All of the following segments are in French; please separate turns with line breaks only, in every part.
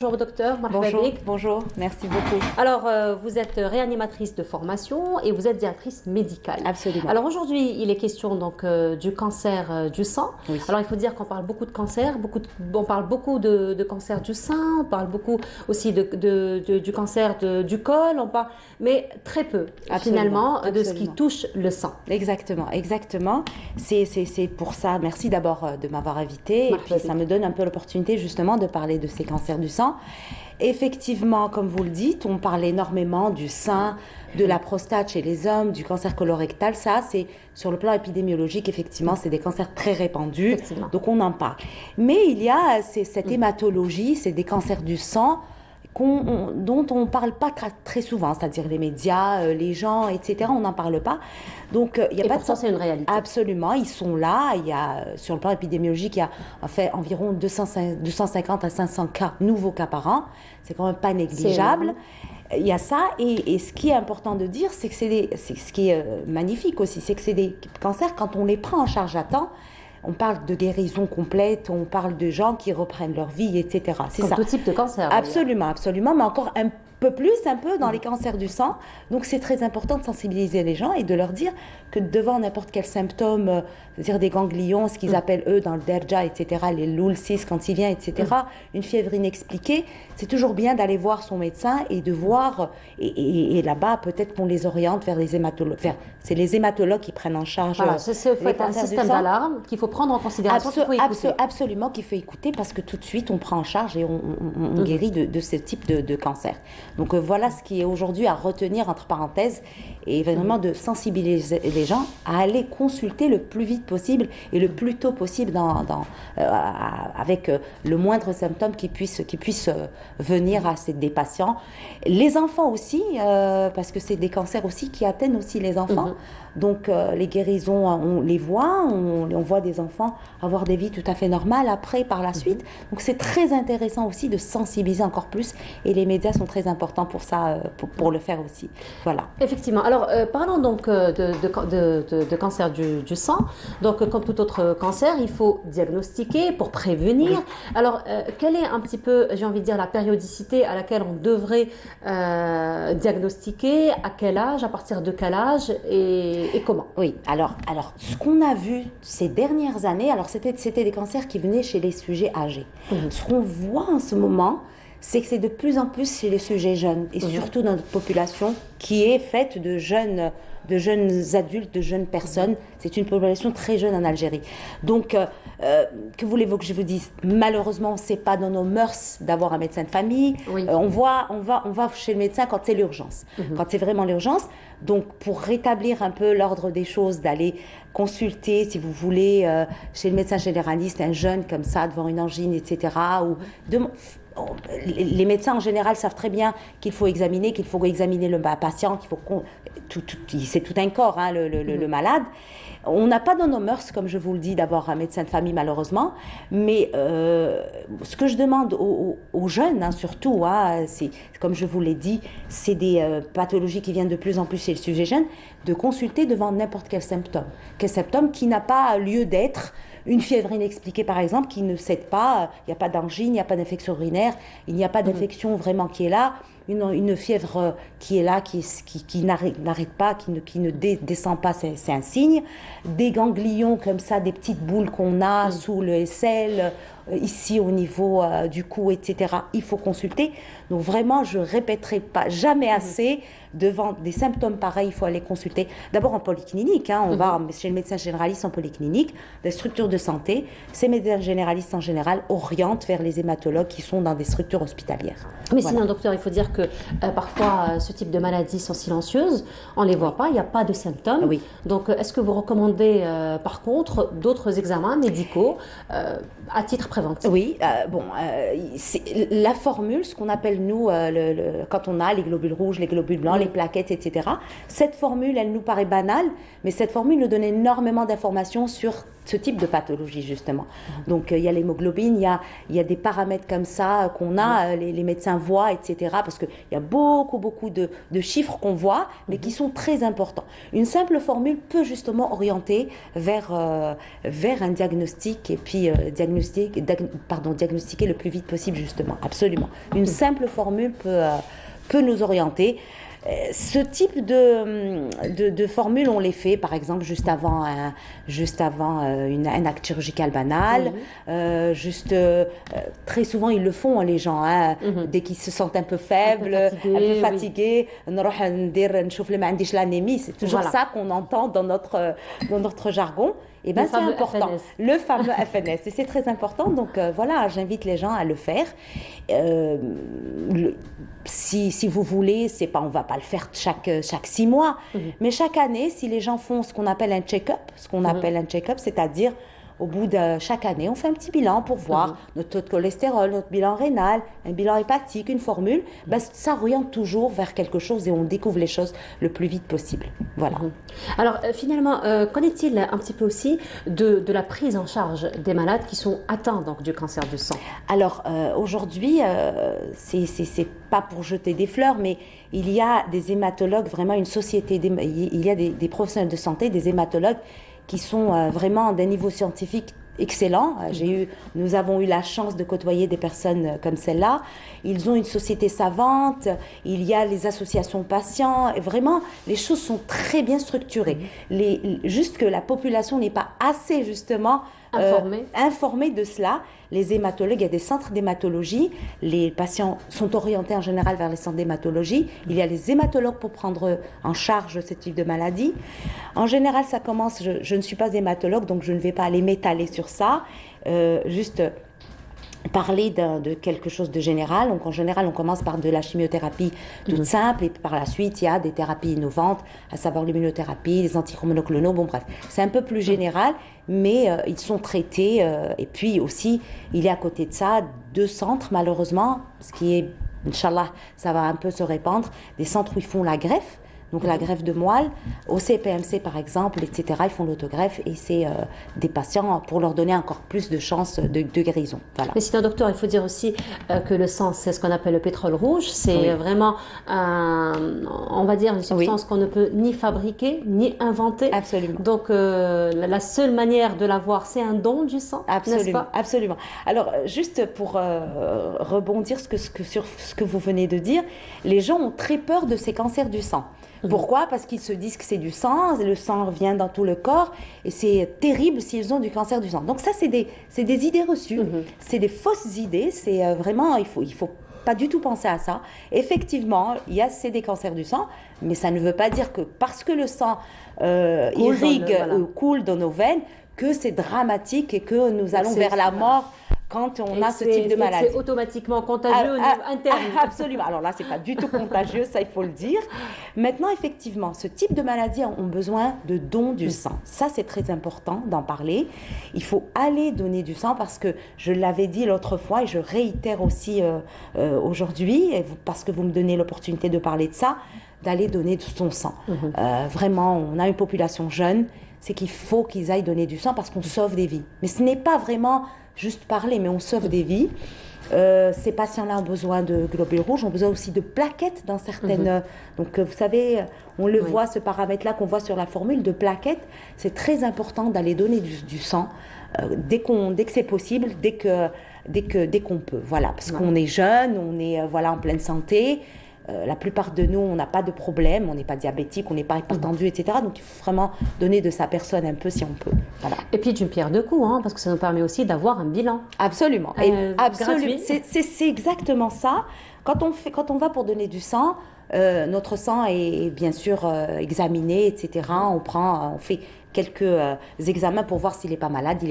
Bonjour docteur,
Bonjour, bonjour, merci beaucoup.
Alors, vous êtes réanimatrice de formation et vous êtes directrice médicale.
Absolument.
Alors aujourd'hui, il est question donc du cancer du sang.
Oui.
Alors il faut dire qu'on parle beaucoup de cancer, on parle beaucoup de cancer du sein, on parle beaucoup aussi du cancer du col, mais très peu finalement de ce qui touche le sang.
Exactement, exactement. C'est pour ça, merci d'abord de m'avoir invitée. Et puis ça me donne un peu l'opportunité justement de parler de ces cancers du sang. Effectivement, comme vous le dites, on parle énormément du sein, de la prostate chez les hommes, du cancer colorectal. Ça, c'est sur le plan épidémiologique, effectivement, c'est des cancers très répandus. Donc on en parle. Mais il y a cette hématologie, c'est des cancers du sang dont on ne parle pas très souvent, c'est-à-dire les médias, les gens, etc. On n'en parle pas. Donc, il y a pas
pourtant, c'est une réalité.
Absolument, ils sont là. Il y a, sur le plan épidémiologique, il y a en fait environ 250 à 500 nouveaux cas par an. C'est quand même pas négligeable. Il y a ça, et ce qui est important de dire, c'est que ce qui est magnifique aussi, c'est que c'est des cancers, quand on les prend en charge à temps, on parle de guérison complète, on parle de gens qui reprennent leur vie, etc.
C'est ça. Tout type de cancer.
Absolument, absolument, mais encore un peu dans les cancers du sang. Donc c'est très important de sensibiliser les gens et de leur dire que devant n'importe quel symptôme, c'est-à-dire des ganglions, ce qu'ils appellent eux dans le derja, etc., les loulcis quand il vient, etc., une fièvre inexpliquée, c'est toujours bien d'aller voir son médecin et de voir, et là-bas peut-être qu'on les oriente vers les hématologues. C'est les hématologues qui prennent en charge.
Voilà, c'est un système d'alarme qu'il faut prendre en considération, qu'il faut écouter.
Absolument, qu'il faut écouter parce que tout de suite on prend en charge et on guérit de ce type de cancer. Donc voilà ce qui est aujourd'hui à retenir entre parenthèses et vraiment de sensibiliser les gens à aller consulter le plus vite possible et le plus tôt possible avec le moindre symptôme qui puisse venir à des patients. Les enfants aussi, parce que c'est des cancers aussi qui atteignent aussi les enfants. Donc les guérisons, on les voit, on voit des enfants avoir des vies tout à fait normales après, par la suite. Donc c'est très intéressant aussi de sensibiliser encore plus et les médias sont très importants pour ça, pour le faire aussi. Voilà.
Effectivement. Alors parlons donc de cancer du sang. Donc comme tout autre cancer, il faut diagnostiquer pour prévenir. Oui. Alors quelle est un petit peu, j'ai envie de dire, la périodicité à laquelle on devrait diagnostiquer, à quel âge, à partir de quel âge et comment?
Oui, alors ce qu'on a vu ces dernières années, alors c'était des cancers qui venaient chez les sujets âgés. Ce qu'on voit en ce moment, c'est que c'est de plus en plus chez les sujets jeunes, et surtout dans notre population qui est faite de jeunes adultes, de jeunes personnes. C'est une population très jeune en Algérie. Donc, que voulez-vous que je vous dise? Malheureusement, c'est pas dans nos mœurs d'avoir un médecin de famille. Oui. On va chez le médecin quand c'est l'urgence, quand c'est vraiment l'urgence. Donc, pour rétablir un peu l'ordre des choses, d'aller consulter, si vous voulez, chez le médecin généraliste, un jeune comme ça, devant une angine, etc., les médecins en général savent très bien qu'il faut examiner le patient, c'est tout un corps, hein, le malade. On n'a pas dans nos mœurs, comme je vous le dis, d'avoir un médecin de famille malheureusement, mais ce que je demande aux jeunes, hein, surtout, hein, c'est comme je vous l'ai dit, c'est des pathologies qui viennent de plus en plus chez le sujet jeune, de consulter devant n'importe quel symptôme qui n'a pas lieu d'être. Une fièvre inexpliquée, par exemple, qui ne cède pas, il n'y a pas d'angine, il n'y a pas d'infection urinaire, il n'y a pas d'infection vraiment qui est là, une fièvre qui est là, qui n'arrête pas, qui ne descend pas, c'est un signe. Des ganglions comme ça, des petites boules qu'on a sous le aisselle, ici au niveau du cou, etc. Il faut consulter. Donc vraiment, je ne répéterai pas jamais assez, devant des symptômes pareils, il faut aller consulter. D'abord en polyclinique, hein, on va chez le médecin généraliste en polyclinique, des structures de santé. Ces médecins généralistes en général orientent vers les hématologues qui sont dans des structures hospitalières.
Mais sinon, docteur, il faut dire que parfois ce type de maladies sont silencieuses, on ne les voit pas, il n'y a pas de symptômes. Oui. Donc est-ce que vous recommandez par contre d'autres examens médicaux à titre préventif?
Oui, la formule, ce qu'on appelle nous, quand on a les globules rouges, les globules blancs, les plaquettes, etc. Cette formule, elle nous paraît banale, mais cette formule nous donne énormément d'informations sur ce type de pathologie justement. Donc il y a l'hémoglobine, il y a des paramètres comme ça qu'on a, les médecins voient, etc. Parce qu'il y a beaucoup de chiffres qu'on voit, mais qui sont très importants. Une simple formule peut justement orienter vers un diagnostic et puis diagnostiquer le plus vite possible justement. Absolument. Une simple formule peut nous orienter. Ce type de formule, on les fait par exemple juste avant un acte chirurgical banal. Très souvent, ils le font, les gens, hein, dès qu'ils se sentent un peu faibles, un peu fatigués. C'est toujours ça qu'on entend dans notre jargon. Et ben, c'est important. FNS. Le fameux FNS. Et c'est très important. Donc voilà, j'invite les gens à le faire. Si vous voulez, on va pas le faire chaque 6 mois, mais chaque année, si les gens font ce qu'on appelle un check-up, c'est-à-dire au bout de chaque année, on fait un petit bilan pour voir notre taux de cholestérol, notre bilan rénal, un bilan hépatique, une formule. Ben, ça oriente toujours vers quelque chose et on découvre les choses le plus vite possible. Voilà.
Alors finalement, qu'en est-il un petit peu aussi de la prise en charge des malades qui sont atteints donc, du cancer du sang?
Alors aujourd'hui, c'est pas pour jeter des fleurs, mais il y a des hématologues, vraiment une société, il y a des professionnels de santé, des hématologues qui sont vraiment d'un niveau scientifique excellent. Nous avons eu la chance de côtoyer des personnes comme celle-là. Ils ont une société savante, il y a les associations patients, et vraiment, les choses sont très bien structurées. Juste que la population n'est pas assez, justement, informée de cela. Les hématologues, il y a des centres d'hématologie. Les patients sont orientés en général vers les centres d'hématologie. Il y a les hématologues pour prendre en charge ce type de maladie. En général, ça commence, je ne suis pas hématologue, donc je ne vais pas aller m'étaler sur ça. Juste parler de quelque chose de général. Donc en général, on commence par de la chimiothérapie toute simple et par la suite, il y a des thérapies innovantes, à savoir l'immunothérapie, les antichromonoclonaux, bon bref. C'est un peu plus général, mais ils sont traités. Et puis aussi, il y a à côté de ça 2 centres, malheureusement, ce qui est, Inch'Allah, ça va un peu se répandre, des centres où ils font la greffe. Donc la greffe de moelle, au CPMC par exemple, etc. Ils font l'autogreffe et c'est des patients pour leur donner encore plus de chances de guérison. Voilà.
Mais sinon, docteur, il faut dire aussi que le sang, c'est ce qu'on appelle le pétrole rouge. C'est vraiment, on va dire, une substance qu'on ne peut ni fabriquer, ni inventer.
Absolument.
Donc la seule manière de l'avoir, c'est un don du sang, n'est-ce pas?
Absolument. Alors, juste pour rebondir sur ce que vous venez de dire, les gens ont très peur de ces cancers du sang. Pourquoi? Parce qu'ils se disent que c'est du sang, le sang vient dans tout le corps et c'est terrible s'ils ont du cancer du sang. Donc ça, c'est des idées reçues, c'est des fausses idées, c'est vraiment, il faut pas du tout penser à ça. Effectivement, c'est des cancers du sang, mais ça ne veut pas dire que parce que le sang coule dans nos veines, que c'est dramatique et que nous allons vers la mort quand on a ce type de maladie.
C'est automatiquement contagieux au niveau interne.
Absolument. Alors là, c'est pas du tout contagieux, ça il faut le dire. Maintenant, effectivement, ce type de maladie ont besoin de dons du sang. Ça, c'est très important d'en parler. Il faut aller donner du sang parce que je l'avais dit l'autre fois et je réitère aussi aujourd'hui, parce que vous me donnez l'opportunité de parler de ça, d'aller donner de son sang. Vraiment, on a une population jeune, c'est qu'il faut qu'ils aillent donner du sang parce qu'on sauve des vies. Mais ce n'est pas vraiment juste parler, mais on sauve des vies. Ces patients-là ont besoin de globules rouges, ont besoin aussi de plaquettes dans certaines... Donc, vous savez, on le voit, ce paramètre-là qu'on voit sur la formule de plaquettes. C'est très important d'aller donner du sang dès que c'est possible, dès qu'on peut. Voilà, parce qu'on est jeune, on est en pleine santé. La plupart de nous, on n'a pas de problème, on n'est pas diabétique, on n'est pas hypertendu, etc. Donc, il faut vraiment donner de sa personne un peu si on peut. Voilà.
Et puis d'une pierre deux coups, parce que ça nous permet aussi d'avoir un bilan.
Absolument. Absolument. C'est exactement ça. Quand on va pour donner du sang, notre sang est bien sûr examiné, etc. On fait quelques examens pour voir s'il n'est pas malade,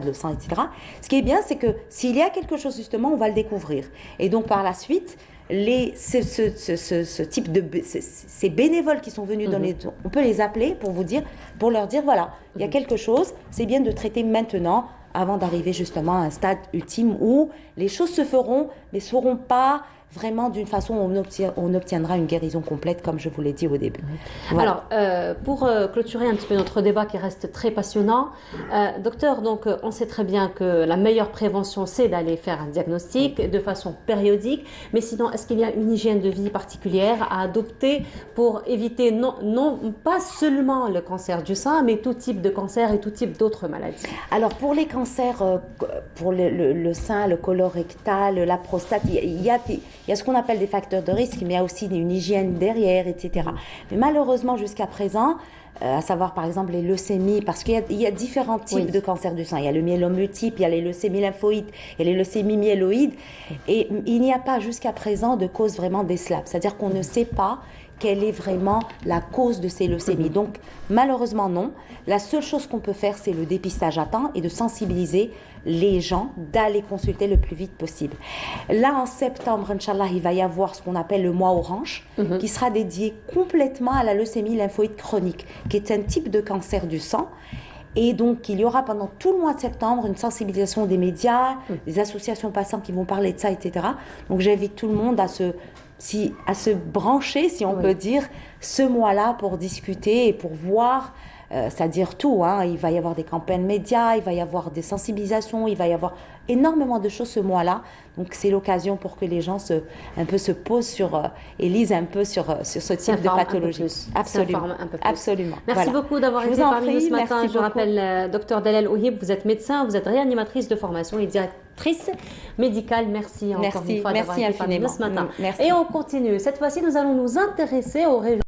le sang, etc. Ce qui est bien, c'est que s'il y a quelque chose justement, on va le découvrir. Et donc par la suite, ce type ces bénévoles qui sont venus donner, on peut les appeler pour leur dire voilà, il y a quelque chose, c'est bien de traiter maintenant avant d'arriver justement à un stade ultime où les choses se feront, mais ne seront pas vraiment d'une façon où on obtiendra une guérison complète, comme je vous l'ai dit au début.
Voilà. Alors, pour clôturer un petit peu notre débat qui reste très passionnant, docteur, donc on sait très bien que la meilleure prévention, c'est d'aller faire un diagnostic de façon périodique, mais sinon, est-ce qu'il y a une hygiène de vie particulière à adopter pour éviter non pas seulement le cancer du sein, mais tout type de cancer et tout type d'autres maladies?
Alors, pour les cancers, pour le sein, le colorectal, la prostate, il y a ce qu'on appelle des facteurs de risque, mais il y a aussi une hygiène derrière, etc. Mais malheureusement, jusqu'à présent, à savoir par exemple les leucémies, parce qu'il y a différents types de cancers du sein. Il y a le myélome multiple, il y a les leucémies lymphoïdes, il y a les leucémies myéloïdes. Et il n'y a pas jusqu'à présent de cause vraiment décelable. C'est-à-dire qu'on ne sait pas quelle est vraiment la cause de ces leucémies. Donc, malheureusement, non. La seule chose qu'on peut faire, c'est le dépistage à temps et de sensibiliser les gens d'aller consulter le plus vite possible. Là, en septembre, Inch'Allah, il va y avoir ce qu'on appelle le mois orange, qui sera dédié complètement à la leucémie lymphoïde chronique, qui est un type de cancer du sang. Et donc, il y aura pendant tout le mois de septembre une sensibilisation des médias, des associations passantes qui vont parler de ça, etc. Donc, j'invite tout le monde à se brancher, si on peut dire, ce mois-là pour discuter et pour voir, c'est-à-dire tout. Hein. Il va y avoir des campagnes médias, il va y avoir des sensibilisations, il va y avoir énormément de choses ce mois-là. Donc, c'est l'occasion pour que les gens un peu se posent et lisent un peu sur ce type de pathologie. Absolument. Absolument.
Merci beaucoup d'avoir été parmi nous ce matin. Je rappelle, Dr Dalal Ouhib, vous êtes médecin, vous êtes réanimatrice de formation et directrice médicale. Merci encore une fois d'avoir été parmi nous ce matin.
Merci.
Et on continue. Cette fois-ci, nous allons nous intéresser aux régions.